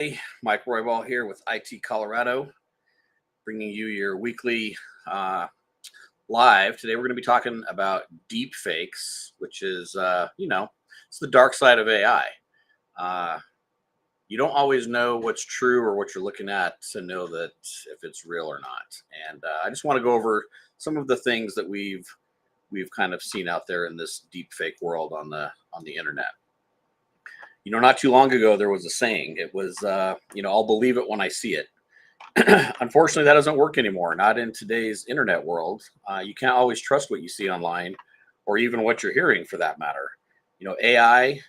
Hey, Mike Roybal here with IT Colorado, bringing you your weekly live. Today we're going to be talking about deep fakes, which is, it's the dark side of AI. Uh, you don't always know what's true or what you're looking at to know that if it's real or not. And I just want to go over some of the things that we've kind of seen out there in this deep fake world on the internet. Not too long ago there was a saying. It was, I'll believe it when I see it. Unfortunately, that doesn't work anymore. Not in today's internet world. You can't always trust what you see online, or even what you're hearing, for that matter. AI.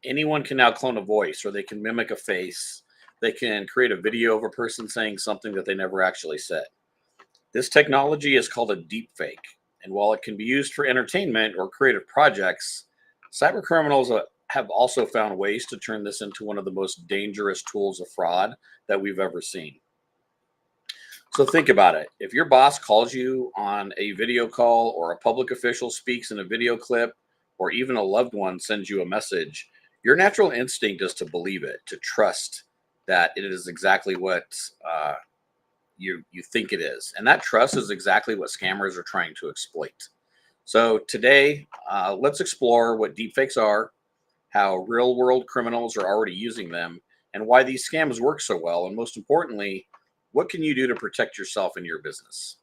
Anyone can now clone a voice, or they can mimic a face. They can create a video of a person saying something that they never actually said. This technology is called a deep fake, and while it can be used for entertainment or creative projects, cyber criminals have also found ways to turn this into one of the most dangerous tools of fraud that we've ever seen. So think about it. If your boss calls you on a video call, or a public official speaks in a video clip, or even a loved one sends you a message, your natural instinct is to believe it, to trust that it is exactly what you think it is. And that trust is exactly what scammers are trying to exploit. So today, let's explore what deepfakes are, how real world criminals are already using them, and why these scams work so well. And most importantly, what can you do to protect yourself and your business?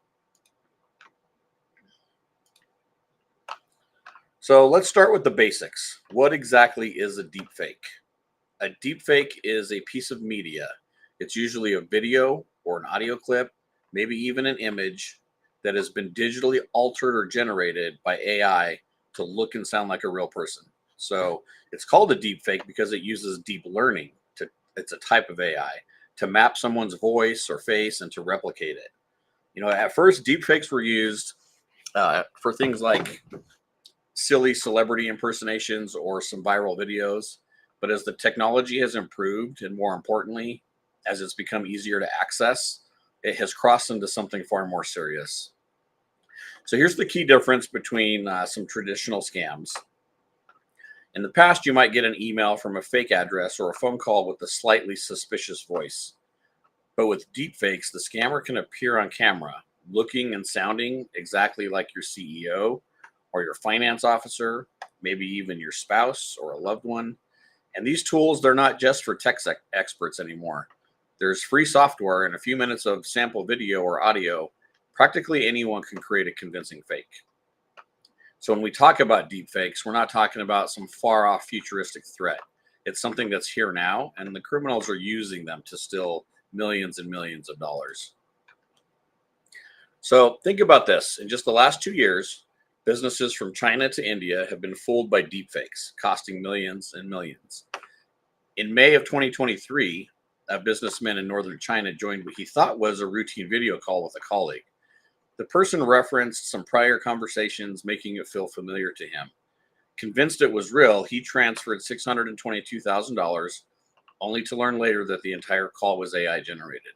So let's start with the basics. What exactly is a deepfake? A deepfake is a piece of media. It's usually a video or an audio clip, maybe even an image, that has been digitally altered or generated by AI to look and sound like a real person. So it's called a deepfake because it uses deep learning. It's a type of AI to map someone's voice or face and to replicate it. At first, deepfakes were used for things like silly celebrity impersonations or some viral videos. But as the technology has improved, and more importantly, as it's become easier to access, it has crossed into something far more serious. So here's the key difference between some traditional scams. In the past, you might get an email from a fake address or a phone call with a slightly suspicious voice. But with deepfakes, the scammer can appear on camera, looking and sounding exactly like your CEO or your finance officer, maybe even your spouse or a loved one. And these tools, they're not just for tech experts anymore. There's free software and a few minutes of sample video or audio. Practically anyone can create a convincing fake. So when we talk about deepfakes, we're not talking about some far off futuristic threat. It's something that's here now, and the criminals are using them to steal millions and millions of dollars. So think about this. In just the last 2 years, businesses from China to India have been fooled by deepfakes, costing millions and millions. In May of 2023, a businessman in northern China joined what he thought was a routine video call with a colleague. The person referenced some prior conversations, making it feel familiar to him. Convinced it was real, he transferred $622,000, only to learn later that the entire call was AI generated.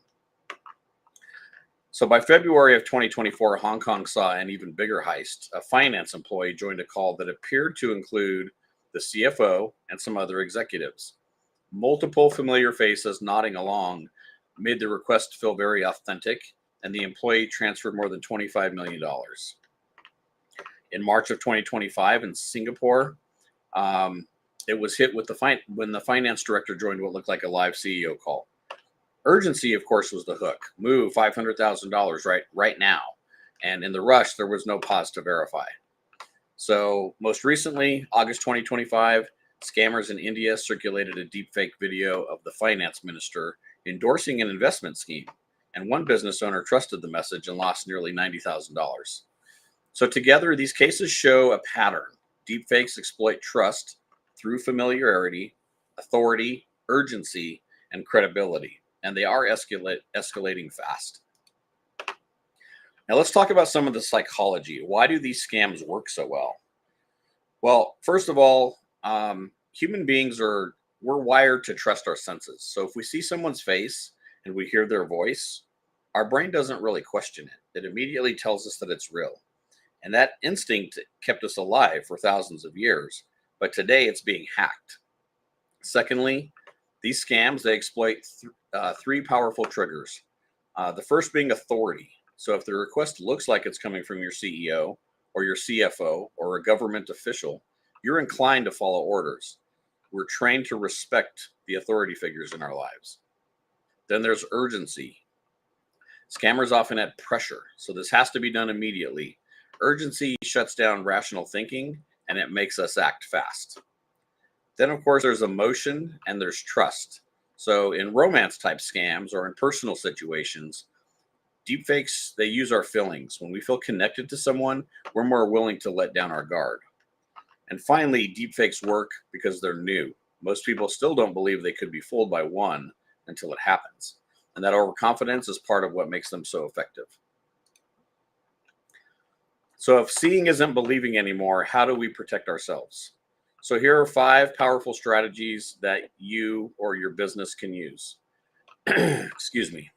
So by February of 2024, Hong Kong saw an even bigger heist. A finance employee joined a call that appeared to include the CFO and some other executives. Multiple familiar faces nodding along made the request feel very authentic, and the employee transferred more than $25 million. In March of 2025 in Singapore, it was hit with when the finance director joined what looked like a live CEO call. Urgency, of course, was the hook. Move $500,000 right now. And in the rush, there was no pause to verify. So most recently, August 2025, scammers in India circulated a deepfake video of the finance minister endorsing an investment scheme. And one business owner trusted the message and lost nearly $90,000. So together, these cases show a pattern. Deepfakes exploit trust through familiarity, authority, urgency, and credibility. And they are escalating fast. Now let's talk about some of the psychology. Why do these scams work so well? Well, first of all, human beings we're wired to trust our senses. So if we see someone's face and we hear their voice, our brain doesn't really question it. It immediately tells us that it's real. And that instinct kept us alive for thousands of years. But today it's being hacked. Secondly, These scams, they exploit three powerful triggers. The first being authority. So if the request looks like it's coming from your CEO or your CFO or a government official, you're inclined to follow orders. We're trained to respect the authority figures in our lives. Then there's urgency. Scammers often add pressure, so this has to be done immediately. Urgency shuts down rational thinking and it makes us act fast. Then, of course, there's emotion and there's trust. So, in romance type scams or in personal situations, deepfakes, they use our feelings. When we feel connected to someone, we're more willing to let down our guard. And finally, deepfakes work because they're new. Most people still don't believe they could be fooled by one until it happens. And that overconfidence is part of what makes them so effective. So if seeing isn't believing anymore, how do we protect ourselves? So here are 5 powerful strategies that you or your business can use. Excuse me.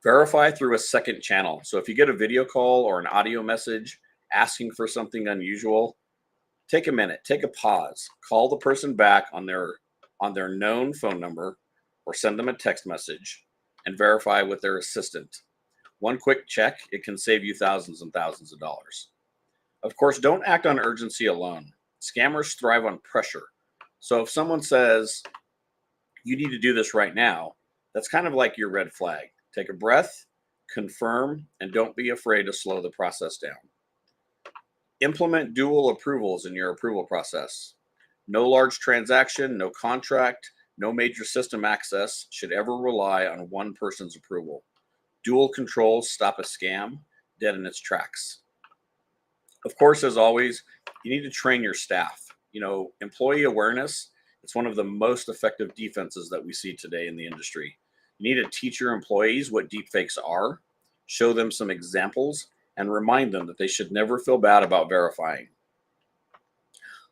Verify through a second channel. So if you get a video call or an audio message asking for something unusual, take a minute, take a pause, call the person back on their known phone number or send them a text message and verify with their assistant. One quick check, it can save you thousands and thousands of dollars. Of course, don't act on urgency alone. Scammers thrive on pressure. So if someone says, you need to do this right now, that's kind of like your red flag. Take a breath, confirm, and don't be afraid to slow the process down. Implement dual approvals in your approval process. No large transaction, no contract, no major system access should ever rely on one person's approval. Dual controls stop a scam dead in its tracks. Of course, as always, you need to train your staff. Employee awareness, it's one of the most effective defenses that we see today in the industry. You need to teach your employees what deepfakes are, show them some examples, and remind them that they should never feel bad about verifying.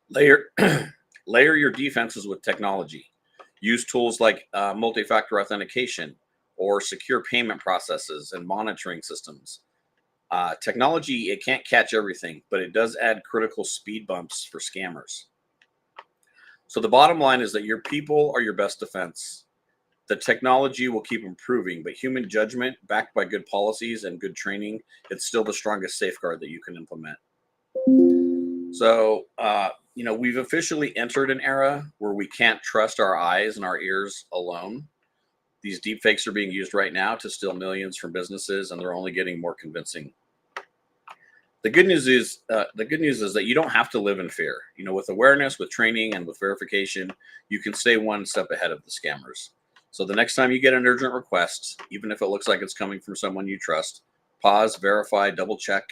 Layer your defenses with technology. Use tools like multi-factor authentication or secure payment processes and monitoring systems. Technology, it can't catch everything, but it does add critical speed bumps for scammers. So the bottom line is that your people are your best defense. The technology will keep improving, but human judgment backed by good policies and good training, it's still the strongest safeguard that you can implement. So, we've officially entered an era where we can't trust our eyes and our ears alone. These deepfakes are being used right now to steal millions from businesses, and they're only getting more convincing. The good news is that you don't have to live in fear. With awareness, with training, and with verification, you can stay one step ahead of the scammers. So the next time you get an urgent request, even if it looks like it's coming from someone you trust, pause, verify, double check,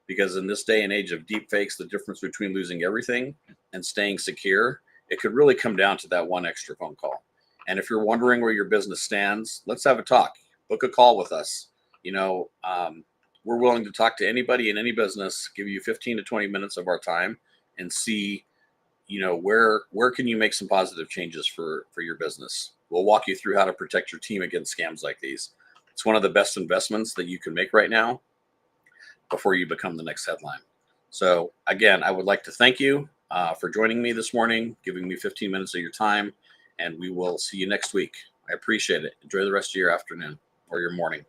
because in this day and age of deepfakes, the difference between losing everything and staying secure, it could really come down to that one extra phone call. And if you're wondering where your business stands, let's have a talk. Book a call with us. We're willing to talk to anybody in any business, give you 15 to 20 minutes of our time and see, where can you make some positive changes for your business. We'll walk you through how to protect your team against scams like these. It's one of the best investments that you can make right now before you become the next headline. So again, I would like to thank you for joining me this morning, giving me 15 minutes of your time, and we will see you next week. I appreciate it. Enjoy the rest of your afternoon or your morning.